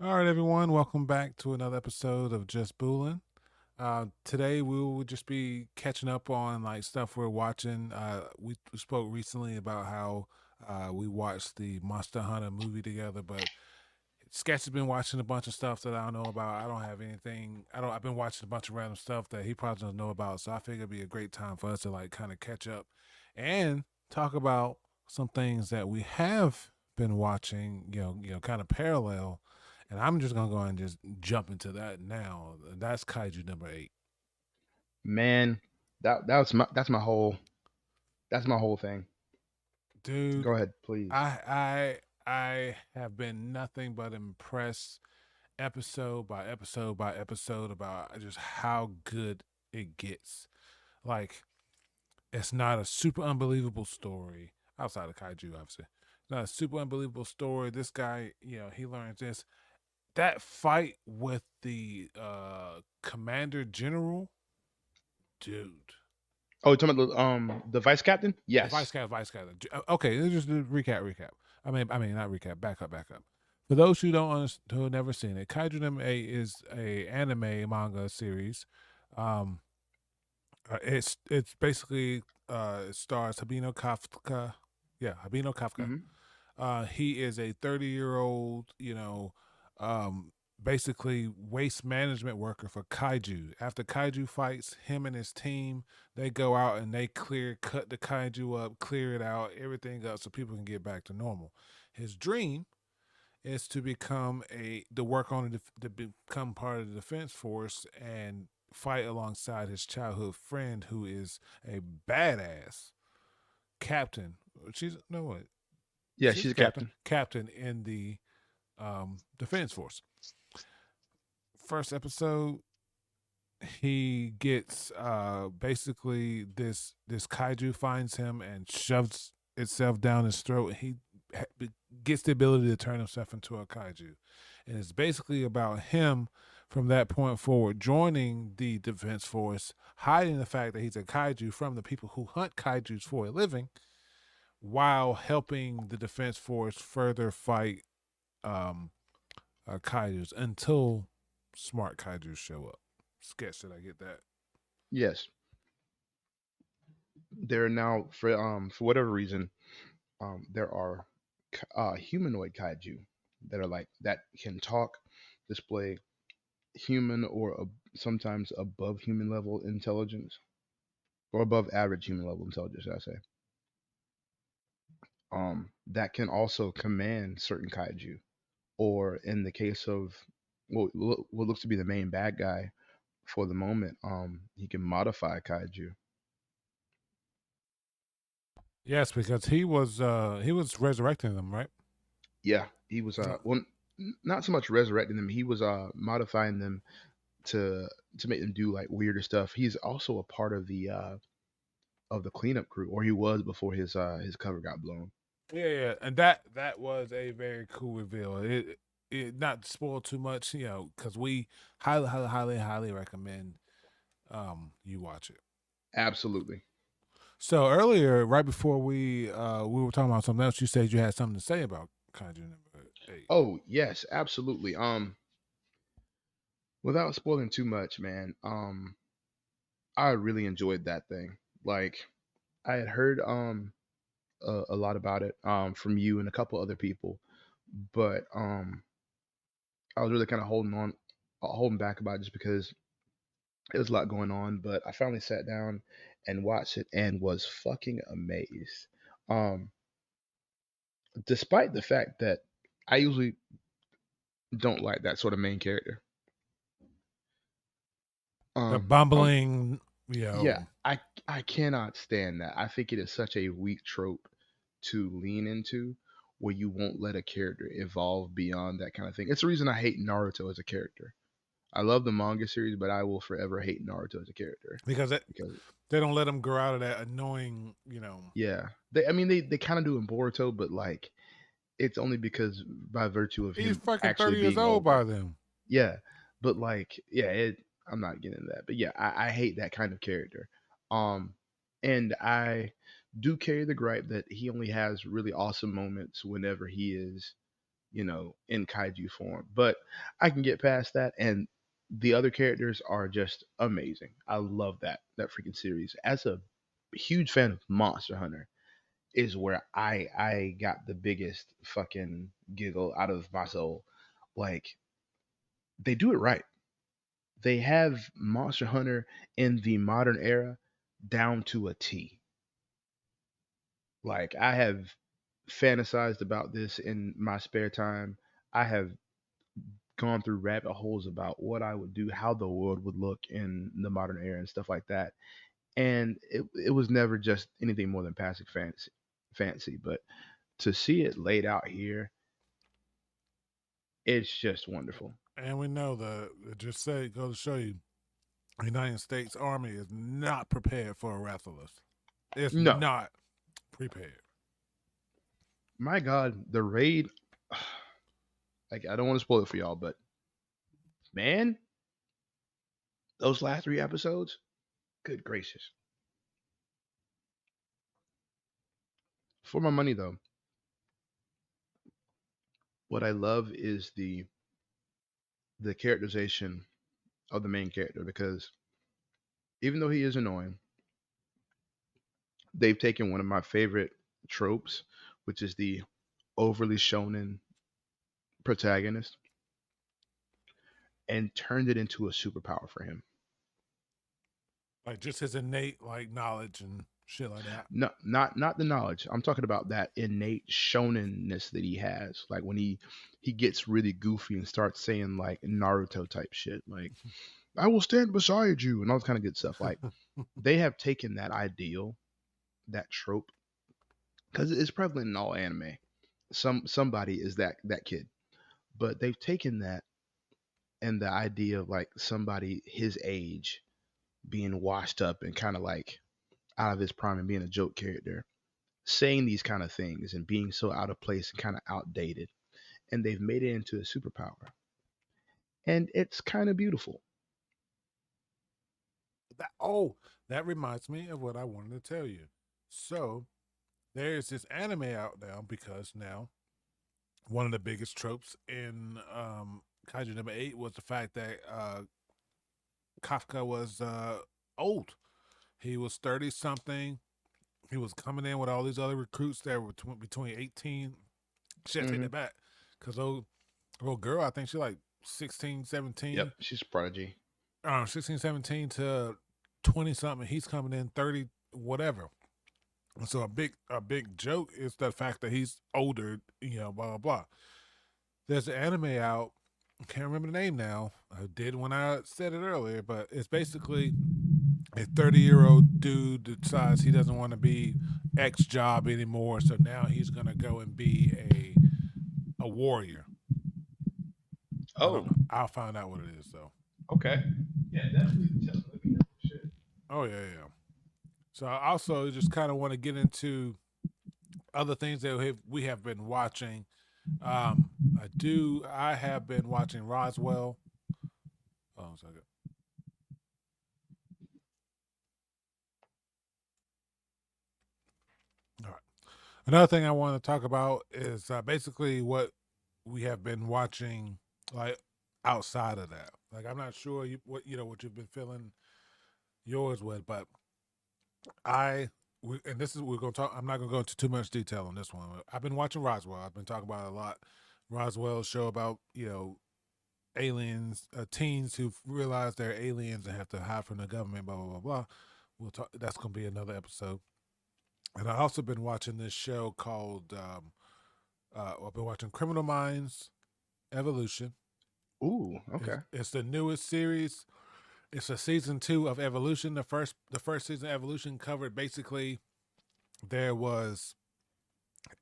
All right, everyone. Welcome back to another episode of Just Boolin. Today we will just be catching up on like stuff we're watching. We spoke recently about how we watched the Monster Hunter movie together, but Sketch has been watching a bunch of stuff that I don't know about. I don't have anything. I don't. I've been watching a bunch of random stuff that he probably doesn't know about. So I figured it'd be a great time for us to like kind of catch up and talk about some things that we have been watching. Kind of parallel. And I'm just gonna go and just jump into that now. That's Kaiju number 8, Man, that's my whole thing. dude. Go ahead, please. I have been nothing but impressed episode by episode by episode about just how good it gets. Like, it's not a super unbelievable story outside of kaiju, obviously. It's not a super unbelievable story. This guy, he learns this. That fight with the commander general, dude. Oh, you're talking about the vice captain? The Yes. vice captain. Okay, let's just do recap. I mean, not recap. Back up. For those who don't understand, who have never seen it, Kaiju Number 8 is a anime manga series. Um, it's basically it stars Habino Kafka. Yeah, Habino Kafka. Hmm. He is a 30-year-old, um, basically waste management worker for Kaiju. After Kaiju fights, him and his team, they go out and they cut the Kaiju up, clear it out, everything up so people can get back to normal. His dream is to work on to become part of the defense force and fight alongside his childhood friend who is a badass captain. She's no what Yeah, she's she's a a captain. captain. Captain in the defense force. First episode, he gets basically this kaiju finds him and shoves itself down his throat. He gets the ability to turn himself into a kaiju, and it's basically about him from that point forward joining the defense force, hiding the fact that he's a kaiju from the people who hunt kaijus for a living, while helping the defense force further fight um, kaijus until smart kaijus show up. Sketch, did I get that? Yes. There are now for whatever reason, there are humanoid kaiju that are like that can talk, display human or sometimes above human level intelligence or above average human level intelligence, I say. That can also command certain kaiju, or in the case of what looks to be the main bad guy for the moment, he can modify kaiju. Yes, because he was resurrecting them, right? Yeah, he was not so much resurrecting them. He was modifying them to make them do like weirder stuff. He's also a part of the cleanup crew, or he was before his cover got blown. Yeah, and that was a very cool reveal. It not spoil too much, because we highly recommend you watch it. Absolutely. So earlier, right before we were talking about something else, you said you had something to say about Kaiju number 8. Oh yes, absolutely. Without spoiling too much, man. I really enjoyed that thing. Like I had heard a lot about it from you and a couple other people, but I was really kind of holding back about it just because there was a lot going on. But I finally sat down and watched it and was fucking amazed. Um, Despite the fact that I usually don't like that sort of main character. The I'm bumbling, Yeah, I cannot stand that. I think it is such a weak trope to lean into where you won't let a character evolve beyond that kind of thing. It's the reason I hate Naruto as a character. I love the manga series, but I will forever hate Naruto as a character because because they don't let him grow out of that annoying, yeah, I mean they kind of do in Boruto, but like it's only because by virtue of he's him fucking actually 30 years being old older. by then. Yeah, but like, yeah, I'm not getting into that. But yeah, I hate that kind of character. Um, and I do carry the gripe that he only has really awesome moments whenever he is. in kaiju form. But I can get past that, and the other characters are just amazing. I love that freaking series. As a huge fan of Monster Hunter, is where I got the biggest fucking giggle out of my soul. Like, they do it right. They have Monster Hunter in the modern era down to a T. Like, I have fantasized about this in my spare time. I have gone through rabbit holes about what I would do, how the world would look in the modern era and stuff like that. And it was never just anything more than passive fantasy. But to see it laid out here, it's just wonderful. And we know just say go to show you, the United States Army is not prepared for a Rathalos. It's No, not prepared. my God, the raid. Like, I don't want to spoil it for y'all, but man, those last three episodes, good gracious. For my money though, what I love is the characterization of the main character, because even though he is annoying, they've taken one of my favorite tropes, which is the overly shonen protagonist, and turned it into a superpower for him. Like just his innate like knowledge and shit like that. No, not the knowledge. I'm talking about that innate shonenness that he has. Like when he gets really goofy and starts saying like Naruto type shit, like "I will stand beside you" and all this kind of good stuff. Like, they have taken that ideal, that trope, because it's prevalent in all anime. Somebody is that kid, but they've taken that and the idea of like somebody his age being washed up and kind of like out of his prime and being a joke character, saying these kind of things and being so out of place and kind of outdated, and they've made it into a superpower, and it's kind of beautiful. That that reminds me of what I wanted to tell you. So there's this anime out now because now one of the biggest tropes in Kaiju number 8 was the fact that Kafka was old. He was 30 something. He was coming in with all these other recruits that were between 18. Shit, take Hmm. that back. Because little girl, I think she like 16, Yep, 17. she's a prodigy. 16, 17 to 20 something. He's coming in 30, whatever. And so a big joke is the fact that he's older, blah, blah, blah. There's an anime out. I can't remember the name now. I did when I said it earlier, but it's basically a 30-year-old dude decides he doesn't want to be X job anymore, so now he's gonna go and be a warrior. I don't Oh, know. I'll find out what it is though. okay. Yeah, definitely tell let me know. Shit. Oh yeah, yeah. So I also just kind of want to get into other things that we have been watching. I have been watching Roswell. Oh, sorry. All right. Another thing I want to talk about is basically what we have been watching, like outside of that. Like I'm not sure what you've been feeling yours with, but and this is we're gonna talk. I'm not gonna go into too much detail on this one. I've been watching Roswell. I've been talking about it a lot. Roswell show about aliens, teens who realize they're aliens and have to hide from the government. Blah blah blah blah. We'll talk. That's gonna be another episode. And I also been watching this show called. I've been watching Criminal Minds Evolution. Ooh, okay. It's the newest series. It's a season 2 of Evolution. The first season of Evolution covered basically there was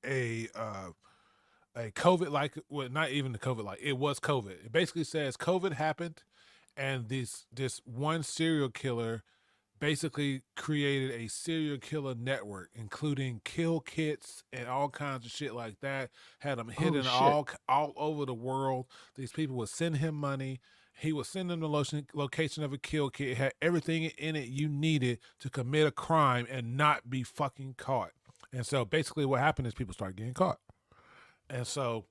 a COVID like, well, not even the COVID like, it was COVID. It basically says COVID happened, and this one serial killer basically created a serial killer network, including kill kits and all kinds of shit like that. Had them Oh hidden shit. all over the world. These people would send him money. He would send them the location of a kill kit. It had everything in it you needed to commit a crime and not be fucking caught. And so basically, what happened is people started getting caught. And so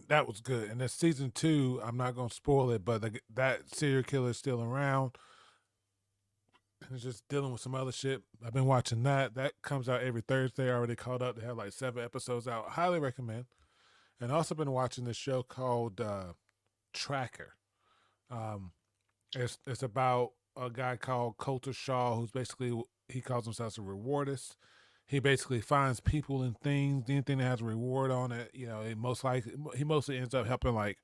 That was good. And then season two, I'm not gonna spoil it, but that serial killer is still around. He's just dealing with some other shit. I've been watching that. That comes out every Thursday. I already caught up. They have like 7 episodes out. Highly recommend. And also been watching this show called Tracker. Um, it's about a guy called Coulter Shaw, who's basically he calls himself a rewardist. He basically finds people and things, anything that has a reward on it. He mostly ends up helping like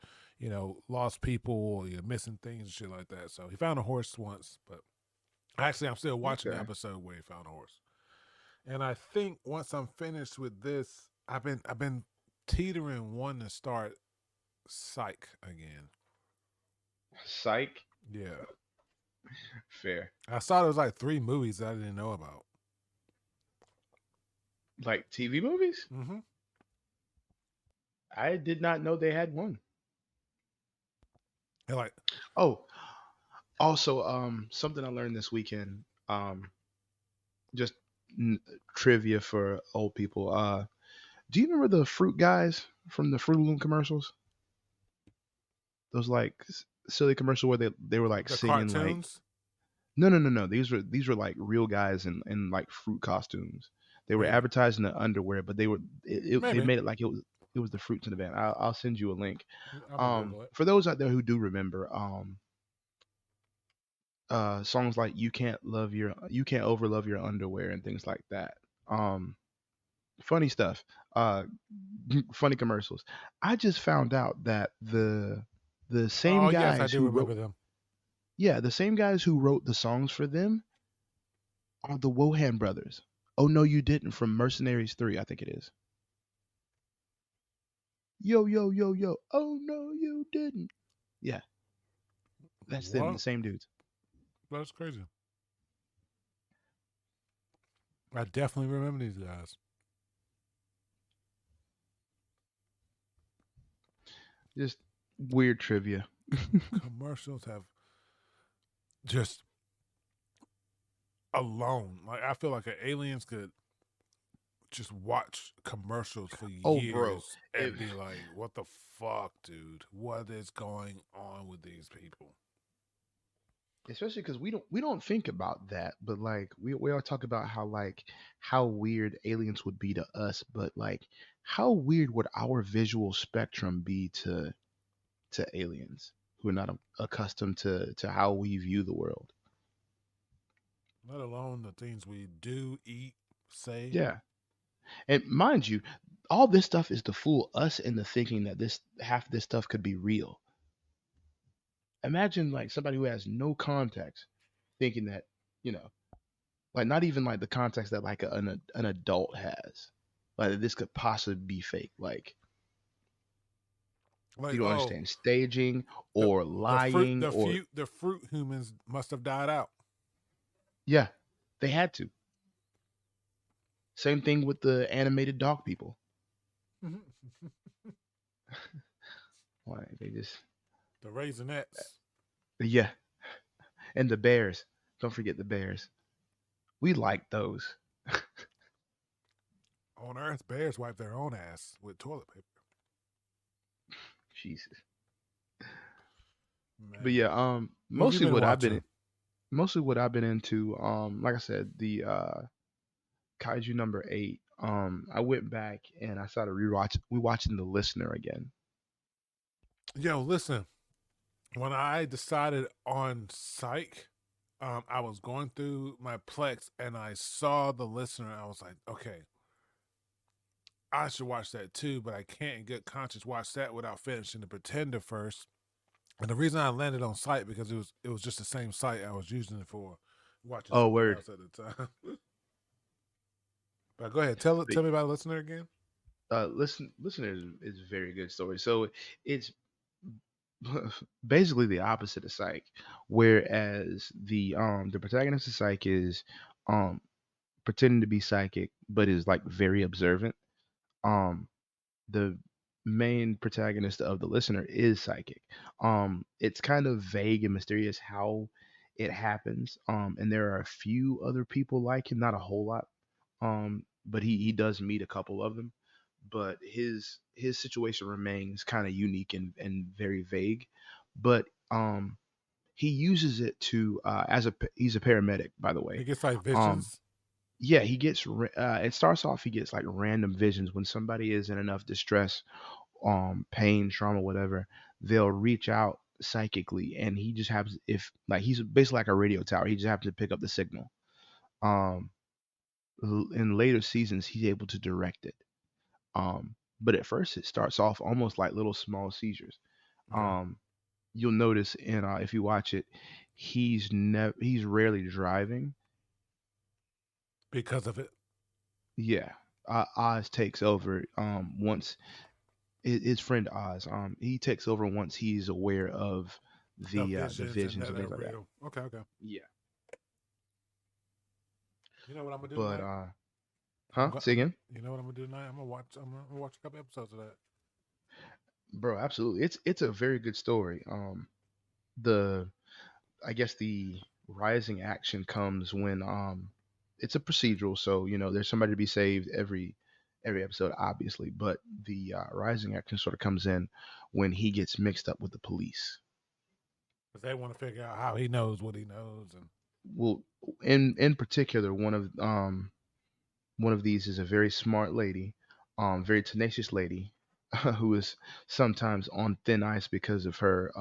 lost people or missing things and shit like that. So he found a horse once, but actually I'm still watching the Okay. episode where he found a horse. And I think once I'm finished with this, I've been teetering wanting to start Psych again. Psych. Yeah. Fair. I saw there was like 3 movies that I didn't know about. Like TV movies? Mm-hmm. I did not know they had one. And like, Oh, also, something I learned this weekend. Just n- trivia for old people. Do you remember the fruit guys from the Fruit Loom commercials? Those like silly commercial where they were like the singing like cartoons, no. These were like real guys in like fruit costumes. They were really? advertising the underwear, but they Maybe. made it like it was the fruits in the band. I'll send you a link. I'm gonna Google it. For those out there who do remember, songs like you can't overlove your underwear and things like that. Um, funny stuff. Funny commercials. I just found out that the same Oh yes, I guys do who wrote remember them. yeah, the same guys who wrote the songs for them are the Wohan brothers. Oh no, you didn't from Mercenaries 3, I think it is. Yo yo yo yo. Oh no, you didn't. Yeah, that's them, the What? same dudes. That's crazy. I definitely remember these guys. Just weird trivia. Commercials have just alone. Like I feel like aliens could just watch commercials for Oh, bro. years If and be like, "What the fuck, dude? What is going on with these people?" especially because we don't think about that, but like we all talk about how like how weird aliens would be to us, but like how weird would our visual spectrum be to aliens who are not accustomed to how we view the world. Let alone the things we do, eat, say. Yeah, and mind you, all this stuff is to fool us into thinking that this half of this stuff could be real. Imagine like somebody who has no context thinking that you know like not even like the context that like an adult has, like this could possibly be fake, like you Like, don't oh, understand staging the or the fruit lying the or fruit the fruit humans must have died out. yeah, they had to. Same thing with the animated dog people. Why they just The raisinets. yeah, and the bears. Don't forget the bears. We like those. On Earth, bears wipe their own ass with toilet paper. Jesus. But Man, yeah, what have you been watching? mostly what I've been into, like I said, the Kaiju number 8. I went back and I started rewatching The Listener again. Yo, listen. When I decided on Psych, I was going through my Plex and I saw The Listener. I was like, okay, I should watch that too, but I can't in good conscience watch that without finishing The Pretender first. And the reason I landed on Site because it was just the same site I was using it for, watching Oh, something word. else at the time. But go ahead, tell But, tell me about Listener again. Listener is a very good story. So it's basically the opposite of Psych, whereas the protagonist of Psych is um pretending to be psychic, but is like very observant. Um, the main protagonist of The Listener is psychic. It's kind of vague and mysterious how it happens. And there are a few other people like him, not a whole lot. But he does meet a couple of them. but his situation remains kind of unique and very vague. But he uses it to he's a paramedic, by the He way. gets like Um, visions. yeah, he gets it starts off he gets like random visions when somebody is in enough distress, pain, trauma, whatever. They'll reach out psychically, and he just happens if like he's basically like a radio tower. He just happens to pick up the signal. Um, in later seasons, he's able to direct it. But at first, it starts off almost like little small seizures. Okay. Um, you'll notice in if you watch it, he's rarely driving. Because of it. Yeah, Oz takes over. Once his friend Oz, he takes over once he's aware of The the visions and visions that and are things like that. real. Okay, okay. Yeah, You know what I'm gonna do but tonight? huh? Say again, You know what I'm gonna do tonight? I'm gonna watch a couple episodes of that. bro. Absolutely, it's a very good story. The I guess the rising action comes when it's a procedural, so there's somebody to be saved every episode, obviously, but the rising action sort of comes in when he gets mixed up with the police. Because they want to figure out how he knows what he knows, and Well, in particular, one of these is a very smart lady, very tenacious lady, who is sometimes on thin ice because of her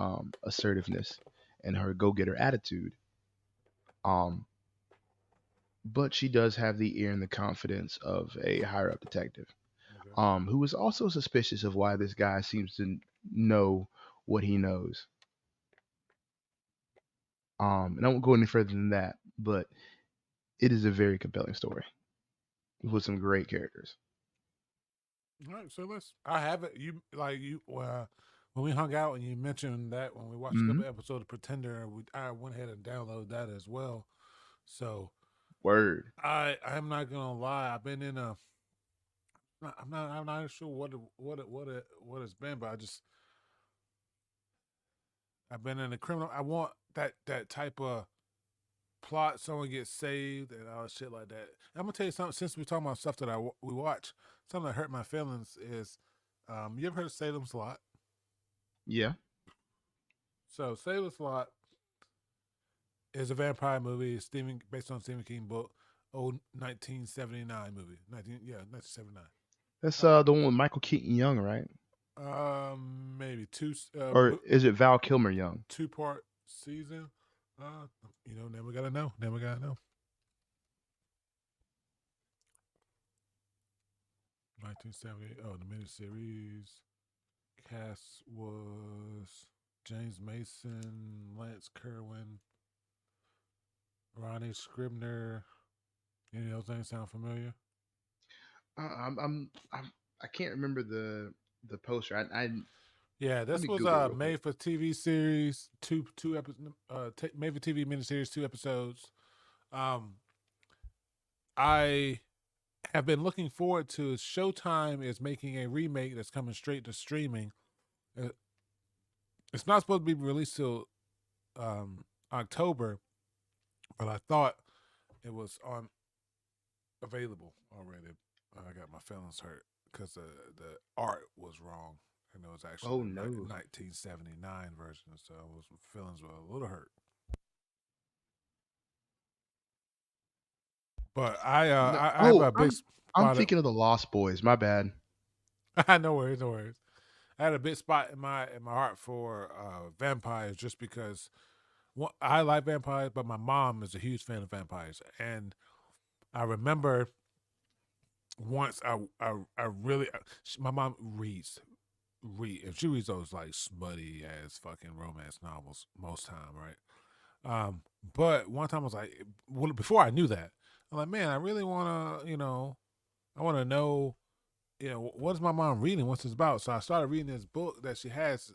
assertiveness and her go-getter attitude. Um, but she does have the ear and the confidence of a higher up detective, okay. who is also suspicious of why this guy seems to know what he knows. And I won't go any further than that, but it is a very compelling story with some great characters. All right, so let's. I have it. You like you when we hung out and you mentioned that when we watched a Hmm. couple episodes of Pretender, I went ahead and downloaded that as well. So Word. I'm not gonna lie. I've been in a. I'm not sure what it's been, but I've been in a criminal. I want that type of plot. Someone gets saved and all shit like that. I'm gonna tell you something. Since we're talking about stuff that we watch, something that hurt my feelings is, you ever heard of Salem's Lot? Yeah. So Salem's Lot is a vampire movie. Stephen based on Stephen King book. Old 1979 movie. 1979. That's Uh, the one with Michael Keaton Young, right? Maybe Or is it Val Kilmer Young? 2-part season. Then we gotta know. Then we gotta know. 1970. Oh, the miniseries cast was James Mason, Lance Kerwin, Ronnie Scribner. Any of those names sound familiar? I can't remember the poster. Yeah, Let this me was Google it a real quick. made for TV series, two episodes, made for TV miniseries, 2 episodes. Um, I have been looking forward to. Showtime is making a remake that's coming straight to streaming. Uh, It's not supposed to be released till October, but I thought it was on available already. I got my feelings hurt because the art was wrong, and it was actually Oh the no. 1979 version. So feelings were a little hurt. But No, I have a oh, big I'm spot. thinking of the Lost Boys. My bad. No worries, no worries. I had a big spot in my heart for vampires just because I like vampires, but my mom is a huge fan of vampires, and I remember once I really my mom and she reads those like smutty ass fucking romance novels most time, right? But one time I was like, well, before I knew that, I'm like, man, I really want to, I want to know, what is my mom reading? What's this about? So I started reading this book that she has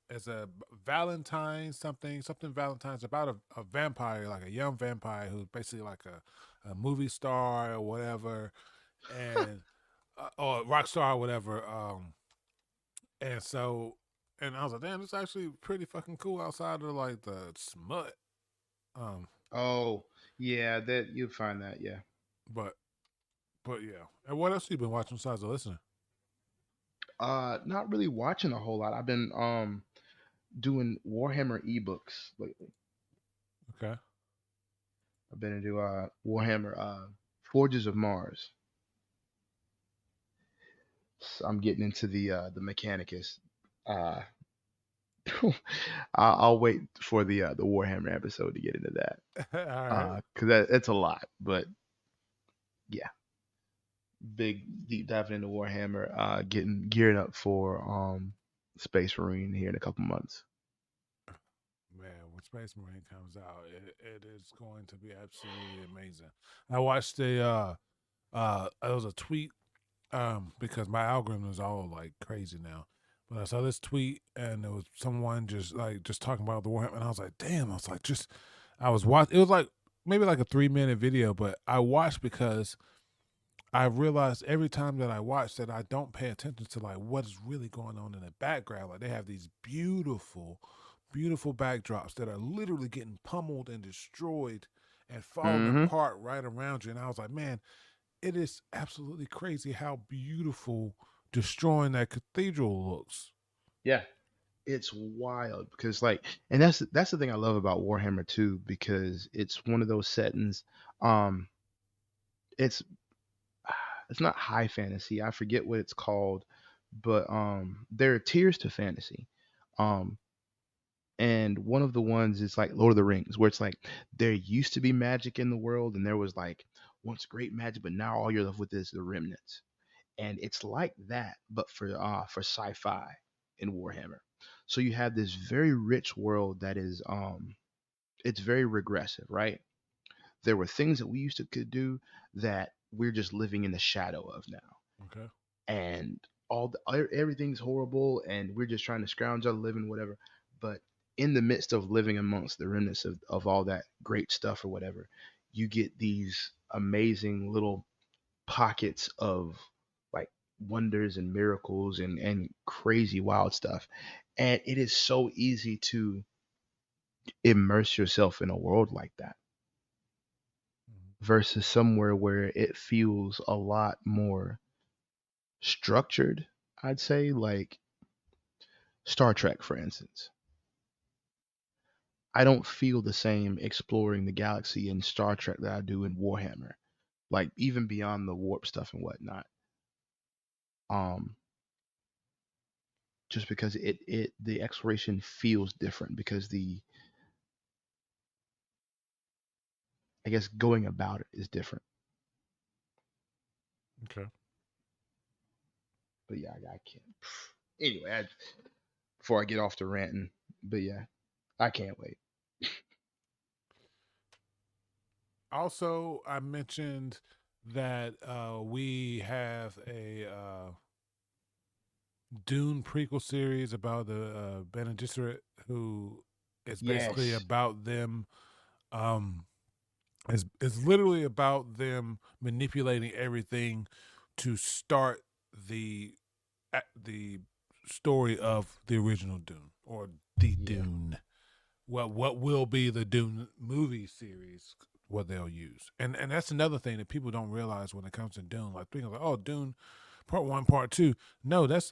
as a Valentine something Valentine's about a vampire, like a young vampire who's basically like a movie star or whatever, and or rock star or whatever. And so, and I was like, damn, this is actually pretty fucking cool outside of like the smut. Um, Oh, yeah, that you'd find that, yeah. but but yeah. And what else you been watching besides the listener? Not really watching a whole lot. I've been doing Warhammer ebooks lately. Okay. I've been into Warhammer Forges of Mars. So I'm getting into the Mechanicus. Uh, I'll wait for the Warhammer episode to get into that. All right. Because it's a lot. But yeah, big deep diving into Warhammer. Getting geared up for Space Marine here in a couple months. Man, when Space Marine comes out, it is going to be absolutely amazing. I watched it was a tweet because my algorithm is all like crazy now. But I saw this tweet and there was someone just talking about the Warhammer, and I was like, damn. I was like, just I was watching. It was like maybe like a 3 minute video, but I watched because I realized every time that I watch that I don't pay attention to like what is really going on in the background. Like they have these beautiful, beautiful backdrops that are literally getting pummeled and destroyed and falling Hmm. apart right around you. And I was like, man, it is absolutely crazy how beautiful destroying that cathedral looks. Yeah, it's wild because and that's the thing I love about Warhammer too, because it's one of those settings. Um, it's it's not high fantasy. I forget what it's called, but there are tiers to fantasy. Um, and one of the ones is like Lord of the Rings, where it's like there used to be magic in the world, and there was like once great magic, but now all you're left with is the remnants. And it's like that, but for sci-fi in Warhammer. So you have this very rich world that is it's very regressive, right? There were things that we used to could do that we're just living in the shadow of now, Okay. and everything's horrible, and we're just trying to scrounge out a living, whatever. But in the midst of living amongst the remnants of all that great stuff or whatever, you get these amazing little pockets of like wonders and miracles and crazy wild stuff. And it is so easy to immerse yourself in a world like that Mhm. versus somewhere where it feels a lot more structured, I'd say, like Star Trek, for instance. I don't feel the same exploring the galaxy in Star Trek that I do in Warhammer. Like even beyond the warp stuff and whatnot. Um, just because the exploration feels different because the I guess going about it is different. Okay. But yeah, I can't. Anyway, before I get off the ranting, but yeah, I can't wait. Also, I mentioned that we have a Dune prequel series about the Bene Gesserit, who is basically Yes. about them. Um, it's literally about them manipulating everything to start the the story of the original Dune or the Yeah. Dune. What will be the Dune movie series? What they'll use, and that's another thing that people don't realize when it comes to Dune. Like thinking like, oh, Dune, part one, part two. No, that's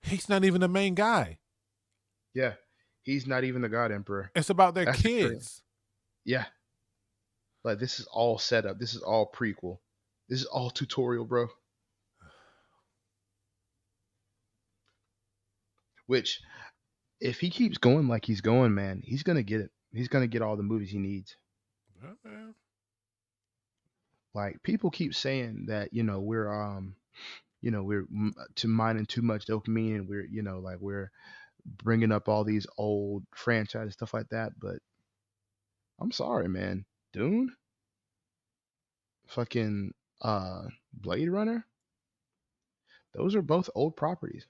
he's not even the main guy. Yeah. He's not even the God Emperor. It's about their That's the crazy. kids. Yeah. Like this is all set up. This is all prequel. This is all tutorial, bro. Which if he keeps going like he's going, man, he's gonna get it. He's gonna get all the movies he needs. Yeah, man. Like people keep saying that we're to mining too much dopamine, and we're like we're bringing up all these old franchises stuff like that. But I'm sorry, man. Dune, fucking Blade Runner, those are both old properties,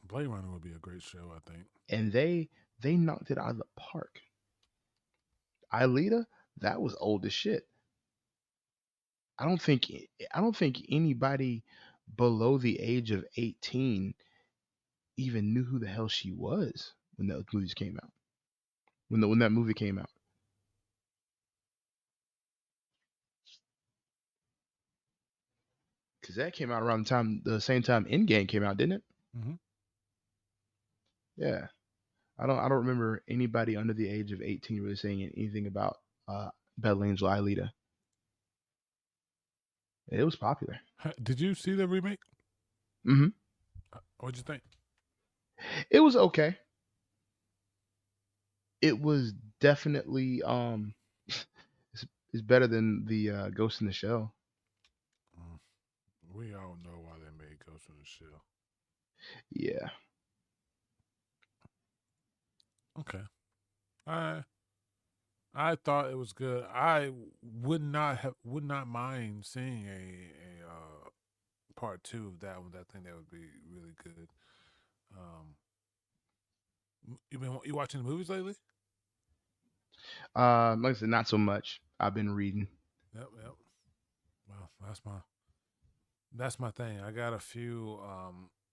Blade Runner would be a great show, I think. and they knocked it out of the park. Alita, that was old as shit. I don't think I don't think anybody below the age of 18 even knew who the hell she was when those movies came out. When that movie came out. because that came out around the same time Endgame came out, didn't it? Mm-hmm. Yeah. I don't remember anybody under the age of 18 really saying anything about Battle Angel Alita. It was popular. Did you see the remake? Hmm. What'd you think? It was okay. It was definitely it's, it's better than the Ghost in the Shell. Mm, we all know why they made Ghost in the Shell. Yeah. Okay. I thought it was good. I would not mind seeing a part two of that one. I think that would be really good. Um, you watching the movies lately? Like I said, not so much. I've been reading. Yep, yep. Well, that's my thing. I got a few.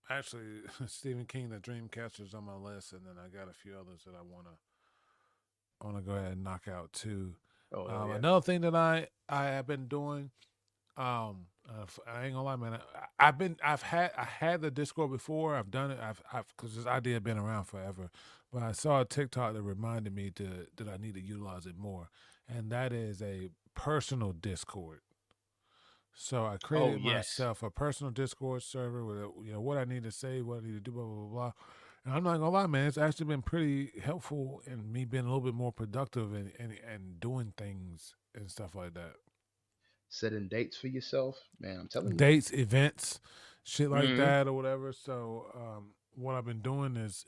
Actually, Stephen King, The Dreamcatcher's on my list, and then I got a few others that I wanna go ahead and knock out too. Oh hell yeah. Another thing that I have been doing. I ain't gonna lie, man. I had the Discord before. I've done it. I've because this idea had been around forever. But I saw a TikTok that reminded me that I need to utilize it more, and that is a personal Discord. So I Oh created yes. myself a personal Discord server with what I need to say, what I need to do, blah blah blah blah. And I'm not gonna lie, man. It's actually been pretty helpful in me being a little bit more productive and doing things and stuff like that. Setting dates for yourself, man. I'm telling you. Dates, events, shit like Hmm. that or whatever. So what I've been doing is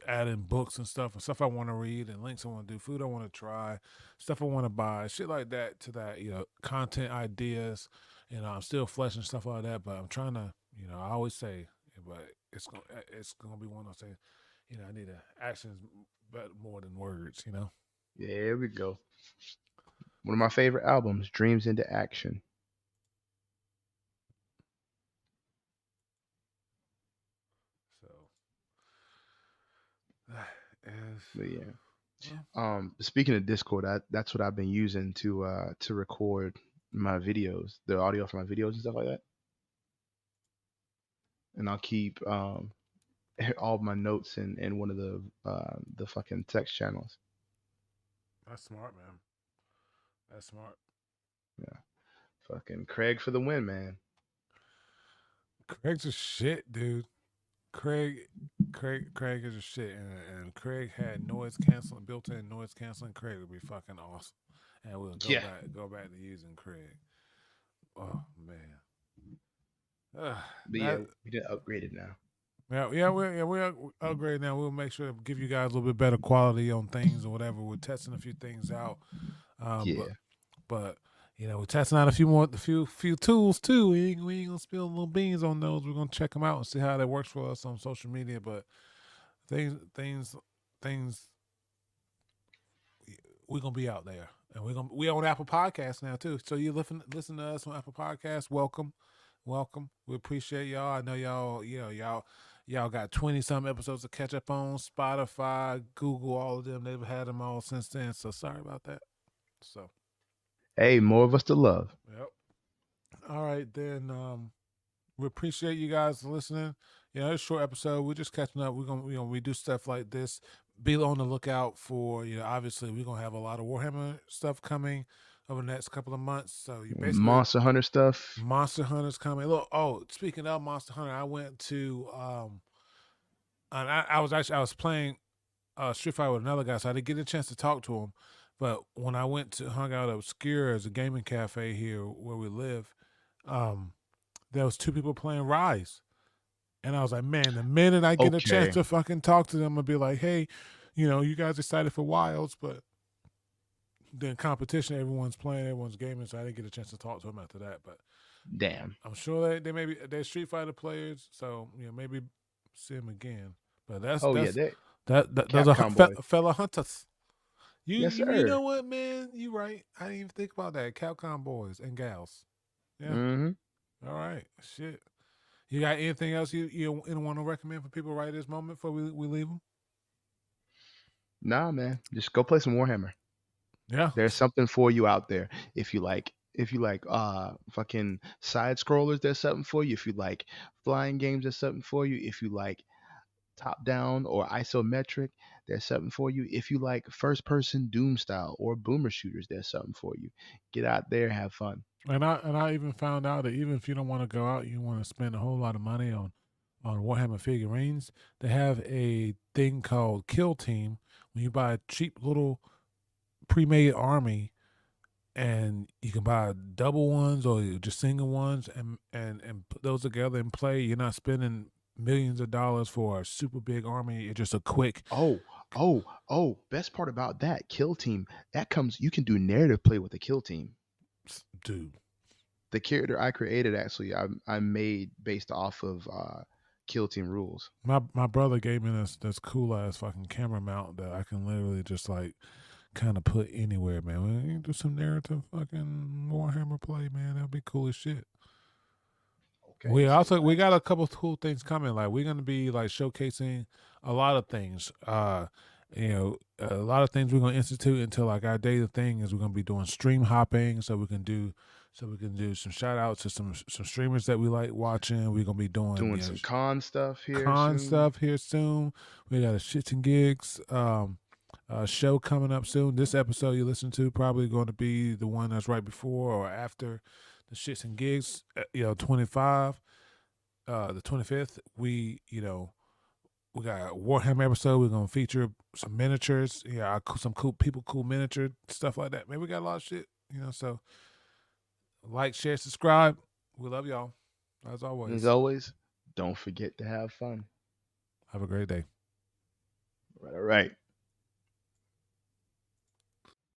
adding books and stuff I want to read and links I want to do, food I want to try, stuff I want to buy, shit like that to that, content ideas. I'm still fleshing stuff like that, but I'm trying to, I always say, but it's gonna be one of those things. I need actions but more than words. Yeah, here we go. One of my favorite albums, Dreams into Action. So as But yeah. well, Speaking of Discord, that's what I've been using to record my videos, the audio for my videos and stuff like that. And I'll keep all my notes in one of the fucking text channels. that's smart, man. That's smart. Yeah. Fucking Craig for the win, man. Craig's a shit, dude. Craig, Craig is a shit, and Craig had noise canceling, built-in noise canceling. Craig would be fucking awesome, and we'll Yeah. go back to using Craig. Oh man, Ugh, But yeah, that we did upgrade it now. we're upgrading now. We'll make sure to give you guys a little bit better quality on things or whatever. We're testing a few things out, um, but Yeah. but we're testing out a few tools too. We ain't gonna spill little beans on those. We're gonna check them out and see how that works for us on social media. But things we're gonna be out there, and we on Apple Podcasts now too. So you listen to us on Apple Podcasts. Welcome. We appreciate y'all. I know y'all got 20 some episodes to catch up on. Spotify, Google, all of them. They've had them all since then. So sorry about that. So Hey, more of us to love. yep. All right then. We appreciate you guys listening. It's a short episode. We're just catching up. We do stuff like this. Be on the lookout for obviously we're gonna have a lot of Warhammer stuff coming over the next couple of months. So you basically Monster Hunter stuff. Monster Hunter's coming. Look, speaking of Monster Hunter, I went to and I was playing Street Fighter with another guy, so I didn't get a chance to talk to him. But when I went to hung out at Obscure as a gaming cafe here where we live, um, there was two people playing Rise. And I was like, man, the minute I get a chance Okay. to fucking talk to them, I'll be like, hey, you guys excited for Wilds, but then competition, everyone's playing, everyone's gaming, so I didn't get a chance to talk to them after that. But Damn. I'm sure they maybe they're Street Fighter players, so maybe see them again. But Oh yeah, they those are Capcom boys. fellow hunters. Yes, You sir. know what, man? You right. I didn't even think about that. Capcom boys and gals. Yeah. Hmm. All right. Shit. You got anything else you want to recommend for people right this moment before we leave them? Nah, man. Just go play some Warhammer. Yeah. There's something for you out there if you like If you like fucking side scrollers, there's something for you. If you like flying games, there's something for you. If you like top down or isometric, there's something for you. If you like first person Doom style or boomer shooters, there's something for you. Get out there, have fun. And I even found out that even if you don't want to go out, you want to spend a whole lot of money on Warhammer figurines, they have a thing called Kill Team. When you buy a cheap little pre-made army, and you can buy double ones or just single ones, and put those together and play. You're not spending millions of dollars for a super big army. It's just a quick Oh, best part about that kill team, that comes you can do narrative play with the kill team. dude. The character I created actually I made based off of kill team rules. My brother gave me this cool ass fucking camera mount that I can literally just like kind of put anywhere, man. We can do some narrative fucking Warhammer play, man. That'd be cool as shit. Okay, say We got less. a couple of cool things coming. Like we're gonna be like showcasing a lot of things. A lot of things we're gonna institute into like our daily thing is we're gonna be doing stream hopping, so we can do some shout outs to some streamers that we like watching. We're gonna be doing Doing some con stuff here con soon. stuff here soon. We got a shits and gigs show coming up soon. This episode you listen to probably going to be the one that's right before or after the shits and gigs. 25, the 25th. We got a Warhammer episode. We're gonna feature some miniatures. Yeah, some cool people, cool miniature stuff like that. Man, we got a lot of shit. So like, share, subscribe. We love y'all as And as always. always, don't forget to have fun. Have a great day. All right, all right.